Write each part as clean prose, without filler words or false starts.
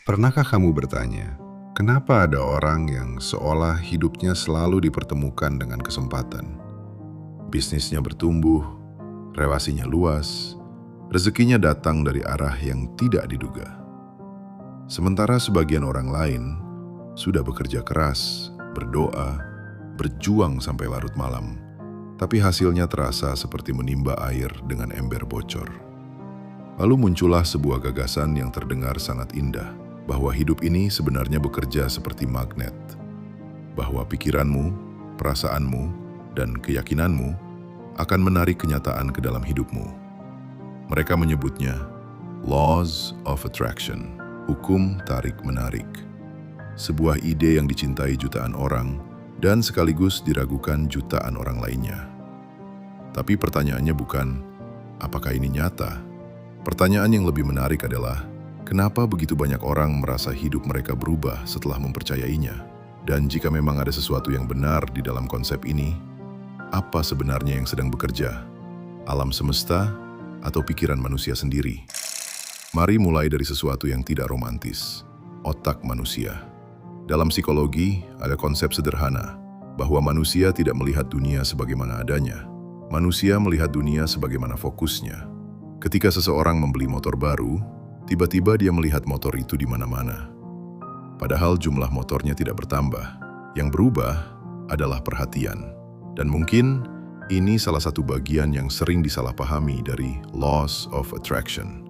Pernahkah kamu bertanya, kenapa ada orang yang seolah hidupnya selalu dipertemukan dengan kesempatan? Bisnisnya bertumbuh, relasinya luas, rezekinya datang dari arah yang tidak diduga. Sementara sebagian orang lain sudah bekerja keras, berdoa, berjuang sampai larut malam, tapi hasilnya terasa seperti menimba air dengan ember bocor. Lalu muncullah sebuah gagasan yang terdengar sangat indah, bahwa hidup ini sebenarnya bekerja seperti magnet, bahwa pikiranmu, perasaanmu, dan keyakinanmu akan menarik kenyataan ke dalam hidupmu. Mereka menyebutnya Laws of Attraction, hukum tarik-menarik. Sebuah ide yang dicintai jutaan orang dan sekaligus diragukan jutaan orang lainnya. Tapi pertanyaannya bukan, apakah ini nyata? Pertanyaan yang lebih menarik adalah, kenapa begitu banyak orang merasa hidup mereka berubah setelah mempercayainya? Dan jika memang ada sesuatu yang benar di dalam konsep ini, apa sebenarnya yang sedang bekerja? Alam semesta atau pikiran manusia sendiri? Mari mulai dari sesuatu yang tidak romantis, otak manusia. Dalam psikologi, ada konsep sederhana, bahwa manusia tidak melihat dunia sebagaimana adanya. Manusia melihat dunia sebagaimana fokusnya. Ketika seseorang membeli motor baru, tiba-tiba dia melihat motor itu di mana-mana. Padahal jumlah motornya tidak bertambah. Yang berubah adalah perhatian. Dan mungkin ini salah satu bagian yang sering disalahpahami dari Laws of Attraction.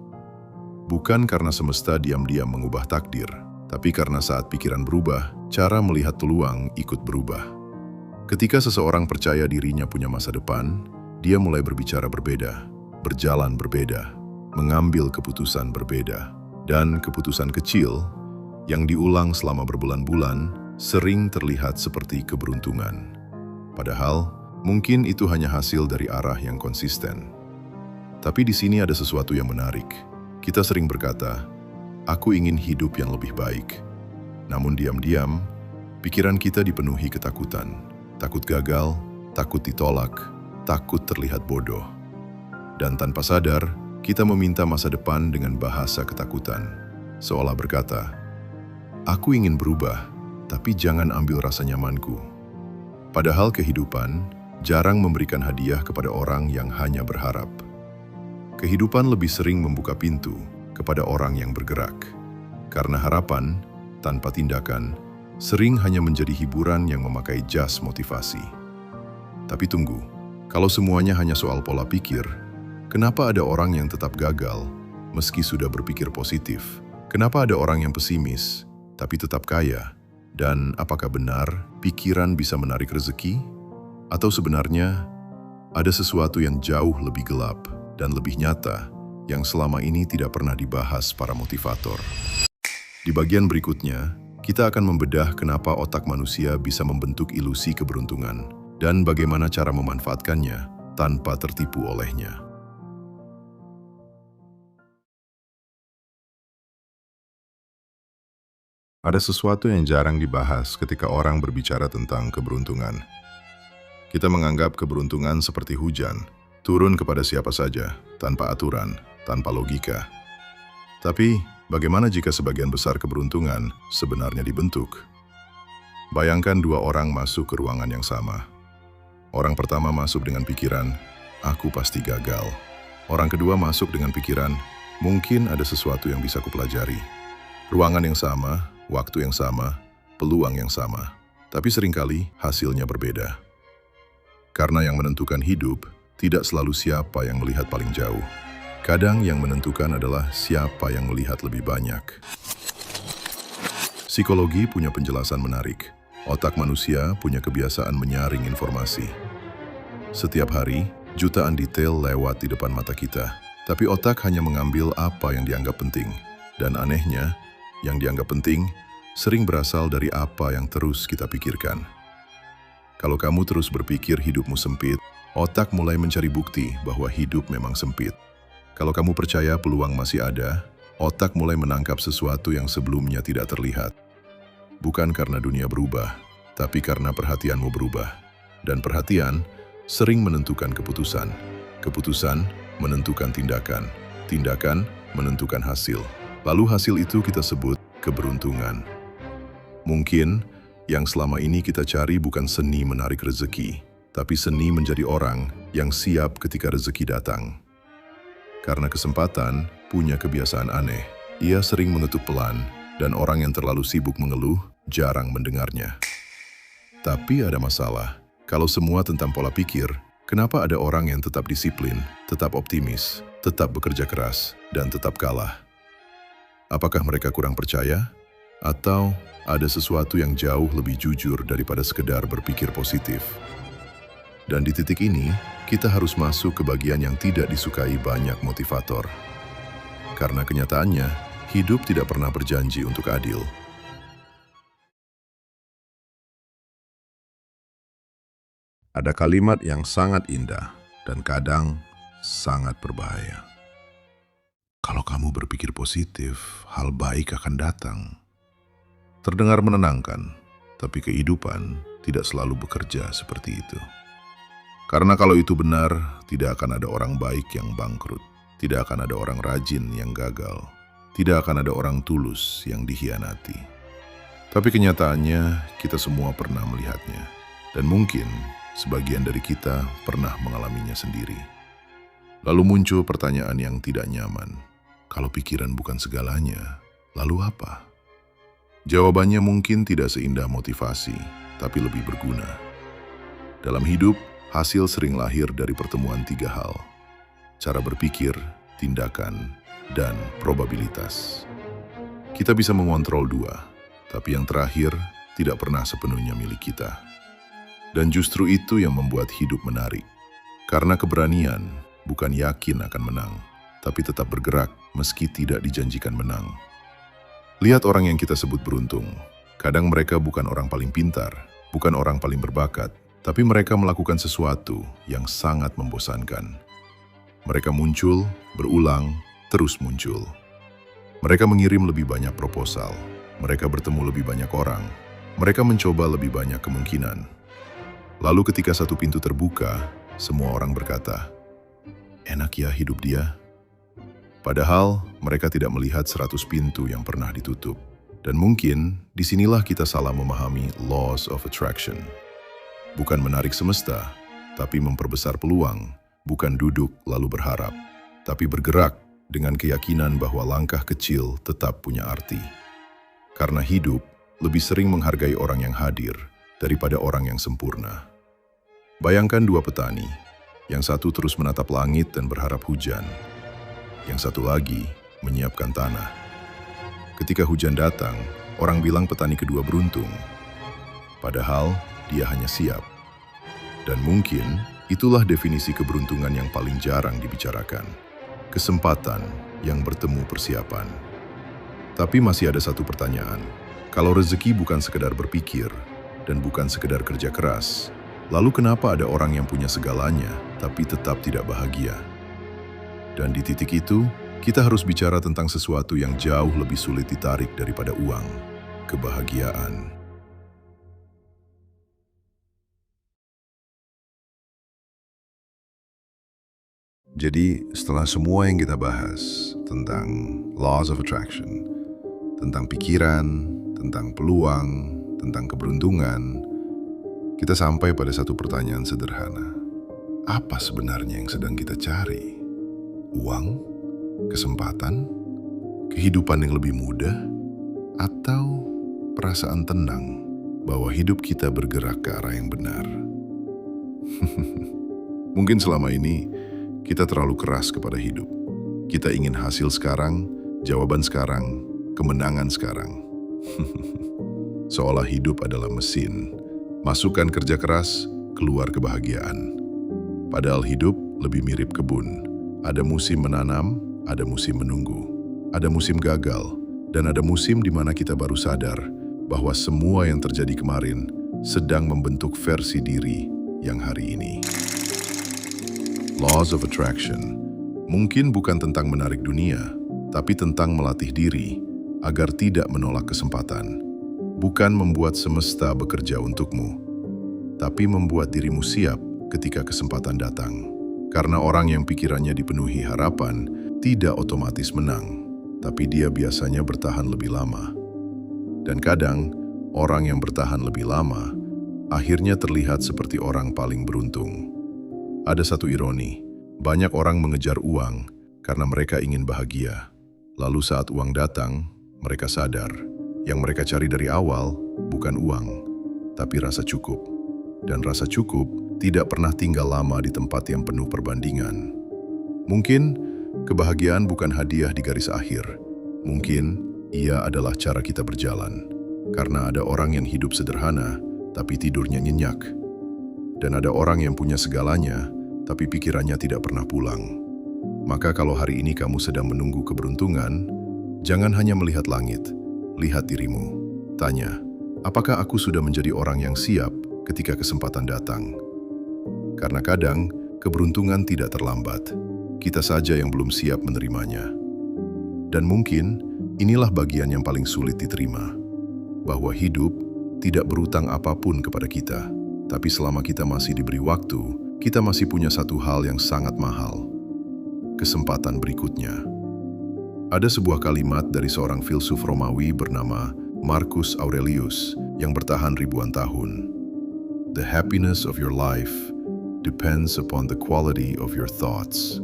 Bukan karena semesta diam-diam mengubah takdir, tapi karena saat pikiran berubah, cara melihat peluang ikut berubah. Ketika seseorang percaya dirinya punya masa depan, dia mulai berbicara berbeda, berjalan berbeda, mengambil keputusan berbeda, dan keputusan kecil yang diulang selama berbulan-bulan sering terlihat seperti keberuntungan. Padahal, mungkin itu hanya hasil dari arah yang konsisten. Tapi di sini ada sesuatu yang menarik. Kita sering berkata, "Aku ingin hidup yang lebih baik." Namun diam-diam, pikiran kita dipenuhi ketakutan. Takut gagal, takut ditolak, takut terlihat bodoh. Dan tanpa sadar, kita meminta masa depan dengan bahasa ketakutan, seolah berkata, "Aku ingin berubah, tapi jangan ambil rasa nyamanku." Padahal kehidupan jarang memberikan hadiah kepada orang yang hanya berharap. Kehidupan lebih sering membuka pintu kepada orang yang bergerak. Karena harapan, tanpa tindakan, sering hanya menjadi hiburan yang memakai jas motivasi. Tapi tunggu, kalau semuanya hanya soal pola pikir, kenapa ada orang yang tetap gagal meski sudah berpikir positif? Kenapa ada orang yang pesimis tapi tetap kaya? Dan apakah benar pikiran bisa menarik rezeki? Atau sebenarnya ada sesuatu yang jauh lebih gelap dan lebih nyata yang selama ini tidak pernah dibahas para motivator? Di bagian berikutnya, kita akan membedah kenapa otak manusia bisa membentuk ilusi keberuntungan dan bagaimana cara memanfaatkannya tanpa tertipu olehnya. Ada sesuatu yang jarang dibahas ketika orang berbicara tentang keberuntungan. Kita menganggap keberuntungan seperti hujan, turun kepada siapa saja, tanpa aturan, tanpa logika. Tapi, bagaimana jika sebagian besar keberuntungan sebenarnya dibentuk? Bayangkan dua orang masuk ke ruangan yang sama. Orang pertama masuk dengan pikiran, "Aku pasti gagal." Orang kedua masuk dengan pikiran, "Mungkin ada sesuatu yang bisa kupelajari." Ruangan yang sama, waktu yang sama, peluang yang sama, tapi seringkali hasilnya berbeda. Karena yang menentukan hidup tidak selalu siapa yang melihat paling jauh. Kadang yang menentukan adalah siapa yang melihat lebih banyak. Psikologi punya penjelasan menarik. Otak manusia punya kebiasaan menyaring informasi. Setiap hari, jutaan detail lewat di depan mata kita, tapi otak hanya mengambil apa yang dianggap penting. Dan anehnya, yang dianggap penting sering berasal dari apa yang terus kita pikirkan. Kalau kamu terus berpikir hidupmu sempit, otak mulai mencari bukti bahwa hidup memang sempit. Kalau kamu percaya peluang masih ada, otak mulai menangkap sesuatu yang sebelumnya tidak terlihat. Bukan karena dunia berubah, tapi karena perhatianmu berubah. Dan perhatian sering menentukan keputusan. Keputusan menentukan tindakan. Tindakan menentukan hasil. Lalu hasil itu kita sebut keberuntungan. Mungkin yang selama ini kita cari bukan seni menarik rezeki, tapi seni menjadi orang yang siap ketika rezeki datang. Karena kesempatan punya kebiasaan aneh. Ia sering mengetuk pelan, dan orang yang terlalu sibuk mengeluh jarang mendengarnya. Tapi ada masalah. Kalau semua tentang pola pikir, kenapa ada orang yang tetap disiplin, tetap optimis, tetap bekerja keras, dan tetap kalah? Apakah mereka kurang percaya? Atau ada sesuatu yang jauh lebih jujur daripada sekedar berpikir positif? Dan di titik ini, kita harus masuk ke bagian yang tidak disukai banyak motivator. Karena kenyataannya, hidup tidak pernah berjanji untuk adil. Ada kalimat yang sangat indah dan kadang sangat berbahaya. Kalau kamu berpikir positif, hal baik akan datang. Terdengar menenangkan, tapi kehidupan tidak selalu bekerja seperti itu. Karena kalau itu benar, tidak akan ada orang baik yang bangkrut. Tidak akan ada orang rajin yang gagal. Tidak akan ada orang tulus yang dikhianati. Tapi kenyataannya, kita semua pernah melihatnya. Dan mungkin sebagian dari kita pernah mengalaminya sendiri. Lalu muncul pertanyaan yang tidak nyaman. Kalau pikiran bukan segalanya, lalu apa? Jawabannya mungkin tidak seindah motivasi, tapi lebih berguna. Dalam hidup, hasil sering lahir dari pertemuan 3 hal. Cara berpikir, tindakan, dan probabilitas. Kita bisa mengontrol 2, tapi yang terakhir tidak pernah sepenuhnya milik kita. Dan justru itu yang membuat hidup menarik. Karena keberanian bukan yakin akan menang, tapi tetap bergerak meski tidak dijanjikan menang. Lihat orang yang kita sebut beruntung. Kadang mereka bukan orang paling pintar, bukan orang paling berbakat, tapi mereka melakukan sesuatu yang sangat membosankan. Mereka muncul, berulang, terus muncul. Mereka mengirim lebih banyak proposal. Mereka bertemu lebih banyak orang. Mereka mencoba lebih banyak kemungkinan. Lalu ketika satu pintu terbuka, semua orang berkata, "Enak ya hidup dia." Padahal mereka tidak melihat 100 pintu yang pernah ditutup. Dan mungkin disinilah kita salah memahami laws of attraction. Bukan menarik semesta, tapi memperbesar peluang. Bukan duduk lalu berharap, tapi bergerak dengan keyakinan bahwa langkah kecil tetap punya arti. Karena hidup lebih sering menghargai orang yang hadir daripada orang yang sempurna. Bayangkan 2 petani, yang satu terus menatap langit dan berharap hujan, yang satu lagi menyiapkan tanah. Ketika hujan datang, orang bilang petani kedua beruntung, padahal dia hanya siap. Dan mungkin itulah definisi keberuntungan yang paling jarang dibicarakan. Kesempatan yang bertemu persiapan. Tapi masih ada satu pertanyaan. Kalau rezeki bukan sekedar berpikir dan bukan sekedar kerja keras, lalu kenapa ada orang yang punya segalanya tapi tetap tidak bahagia? Dan di titik itu, kita harus bicara tentang sesuatu yang jauh lebih sulit ditarik daripada uang, kebahagiaan. Jadi, setelah semua yang kita bahas tentang laws of attraction, tentang pikiran, tentang peluang, tentang keberuntungan, kita sampai pada satu pertanyaan sederhana. Apa sebenarnya yang sedang kita cari? Uang? Kesempatan? Kehidupan yang lebih mudah? Atau perasaan tenang bahwa hidup kita bergerak ke arah yang benar? Mungkin selama ini kita terlalu keras kepada hidup. Kita ingin hasil sekarang, jawaban sekarang, kemenangan sekarang. Seolah hidup adalah mesin. Masukkan kerja keras, keluar kebahagiaan. Padahal hidup lebih mirip kebun. Ada musim menanam, ada musim menunggu. Ada musim gagal, dan ada musim di mana kita baru sadar bahwa semua yang terjadi kemarin sedang membentuk versi diri yang hari ini. Laws of Attraction mungkin bukan tentang menarik dunia, tapi tentang melatih diri agar tidak menolak kesempatan. Bukan membuat semesta bekerja untukmu, tapi membuat dirimu siap ketika kesempatan datang. Karena orang yang pikirannya dipenuhi harapan tidak otomatis menang, tapi dia biasanya bertahan lebih lama. Dan kadang, orang yang bertahan lebih lama akhirnya terlihat seperti orang paling beruntung. Ada satu ironi, banyak orang mengejar uang karena mereka ingin bahagia. Lalu saat uang datang, mereka sadar, yang mereka cari dari awal bukan uang, tapi rasa cukup. Dan rasa cukup tidak pernah tinggal lama di tempat yang penuh perbandingan. Mungkin kebahagiaan bukan hadiah di garis akhir. Mungkin ia adalah cara kita berjalan. Karena ada orang yang hidup sederhana, tapi tidurnya nyenyak. Dan ada orang yang punya segalanya, tapi pikirannya tidak pernah pulang. Maka kalau hari ini kamu sedang menunggu keberuntungan, jangan hanya melihat langit, lihat dirimu. Tanya, apakah aku sudah menjadi orang yang siap ketika kesempatan datang? Karena kadang, keberuntungan tidak terlambat. Kita saja yang belum siap menerimanya. Dan mungkin, inilah bagian yang paling sulit diterima. Bahwa hidup tidak berutang apapun kepada kita. Tapi selama kita masih diberi waktu, kita masih punya satu hal yang sangat mahal. Kesempatan berikutnya. Ada sebuah kalimat dari seorang filsuf Romawi bernama Marcus Aurelius yang bertahan ribuan tahun. The happiness of your life depends upon the quality of your thoughts.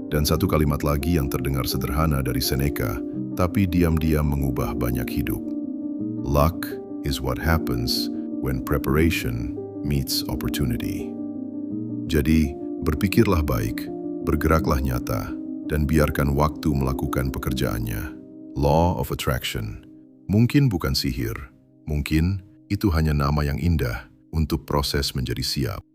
Dan satu kalimat lagi yang terdengar sederhana dari Seneca, tapi diam-diam mengubah banyak hidup. Luck is what happens when preparation meets opportunity. Jadi, berpikirlah baik, bergeraklah nyata, dan biarkan waktu melakukan pekerjaannya. Law of Attraction. Mungkin bukan sihir, mungkin itu hanya nama yang indah untuk proses menjadi siap.